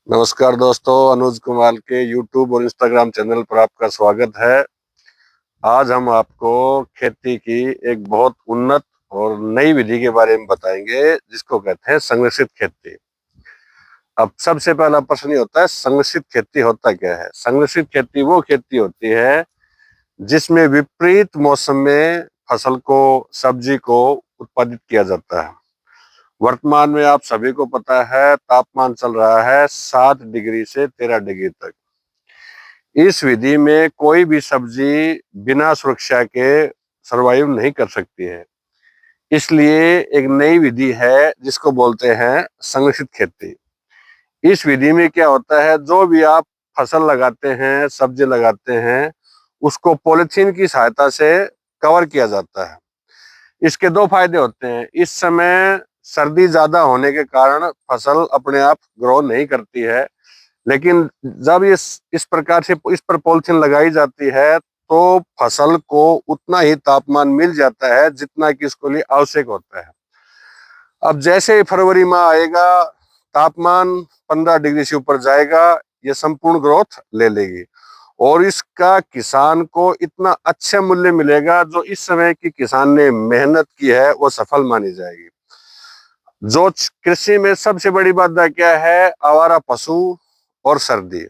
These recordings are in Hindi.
नमस्कार दोस्तों, अनुज कुमार के यूट्यूब और इंस्टाग्राम चैनल पर आपका स्वागत है। आज हम आपको खेती की एक बहुत उन्नत और नई विधि के बारे में बताएंगे, जिसको कहते हैं संरक्षित खेती। अब सबसे पहला प्रश्न ये होता है, संरक्षित खेती होता क्या है? संरक्षित खेती वो खेती होती है जिसमें विपरीत मौसम में फसल को, सब्जी को उत्पादित किया जाता है। वर्तमान में आप सभी को पता है, तापमान चल रहा है 7 डिग्री से 13 डिग्री तक। इस विधि में कोई भी सब्जी बिना सुरक्षा के सरवाइव नहीं कर सकती है। इसलिए एक नई विधि है जिसको बोलते हैं संरक्षित खेती। इस विधि में क्या होता है, जो भी आप फसल लगाते हैं, सब्जी लगाते हैं, उसको पॉलिथीन की सहायता से कवर किया जाता है। इसके दो फायदे होते हैं। इस समय सर्दी ज्यादा होने के कारण फसल अपने आप ग्रो नहीं करती है, लेकिन जब इस प्रकार से इस पर पॉलिथीन लगाई जाती है तो फसल को उतना ही तापमान मिल जाता है जितना कि इसके लिए आवश्यक होता है। अब जैसे ही फरवरी माह आएगा, तापमान 15 डिग्री से ऊपर जाएगा, ये संपूर्ण ग्रोथ ले लेगी और इसका किसान को इतना अच्छा मूल्य मिलेगा, जो इस समय की किसान ने मेहनत की है वो सफल मानी जाएगी। जो कृषि में सबसे बड़ी बाधा क्या है? आवारा पशु और सर्दी।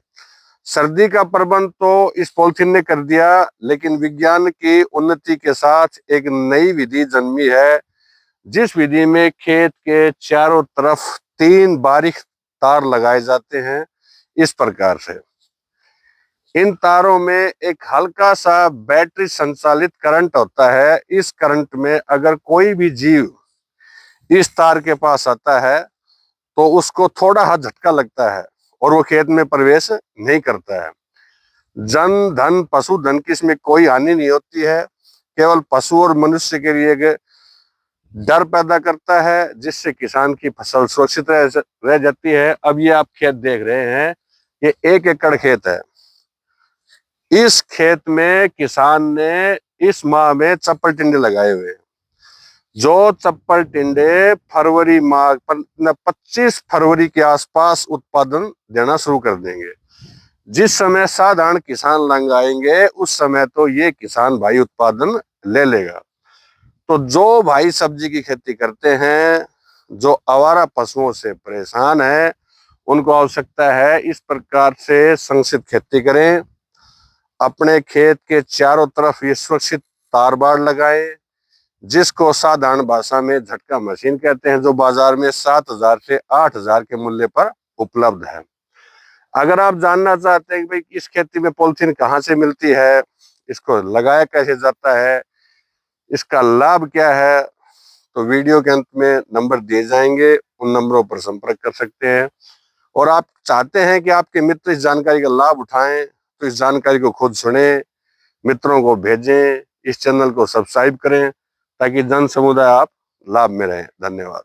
सर्दी का प्रबंध तो इस पॉलिथीन ने कर दिया, लेकिन विज्ञान की उन्नति के साथ एक नई विधि जन्मी है, जिस विधि में खेत के चारों तरफ 3 बारीक तार लगाए जाते हैं। इस प्रकार से इन तारों में एक हल्का सा बैटरी संचालित करंट होता है। इस करंट में अगर कोई भी जीव इस तार के पास आता है तो उसको थोड़ा हाथ झटका लगता है और वो खेत में प्रवेश नहीं करता है। जन धन पशुधन की इसमें कोई हानि नहीं होती है, केवल पशु और मनुष्य के लिए एक डर पैदा करता है, जिससे किसान की फसल सुरक्षित रह जाती है। अब ये आप खेत देख रहे हैं, ये 1 एकड़ खेत है। इस खेत में किसान ने इस माह में चप्पल टिंडे लगाए हुए हैं। जो चप्पल टिंडे फरवरी माह 25 फरवरी के आसपास उत्पादन देना शुरू कर देंगे। जिस समय साधारण किसान लंग आएंगे, उस समय तो ये किसान भाई उत्पादन ले लेगा। तो जो भाई सब्जी की खेती करते हैं, जो आवारा पशुओं से परेशान है, उनको आवश्यकता है इस प्रकार से संरक्षित खेती करें। अपने खेत के चारों तरफ ये सुरक्षित तार बाड़ लगाए, जिसको साधारण भाषा में झटका मशीन कहते हैं, जो बाजार में 7,000 से 8,000 के मूल्य पर उपलब्ध है। अगर आप जानना चाहते हैं कि भाई इस खेती में पॉलिथीन कहाँ से मिलती है, इसको लगाया कैसे जाता है, इसका लाभ क्या है, तो वीडियो के अंत में नंबर दिए जाएंगे, उन नंबरों पर संपर्क कर सकते हैं। और आप चाहते हैं कि आपके मित्र इस जानकारी का लाभ उठाएं, तो इस जानकारी को खुद सुने, मित्रों को भेजें, इस चैनल को सब्सक्राइब करें, ताकि जन समुदाय आप लाभ में रहें। धन्यवाद।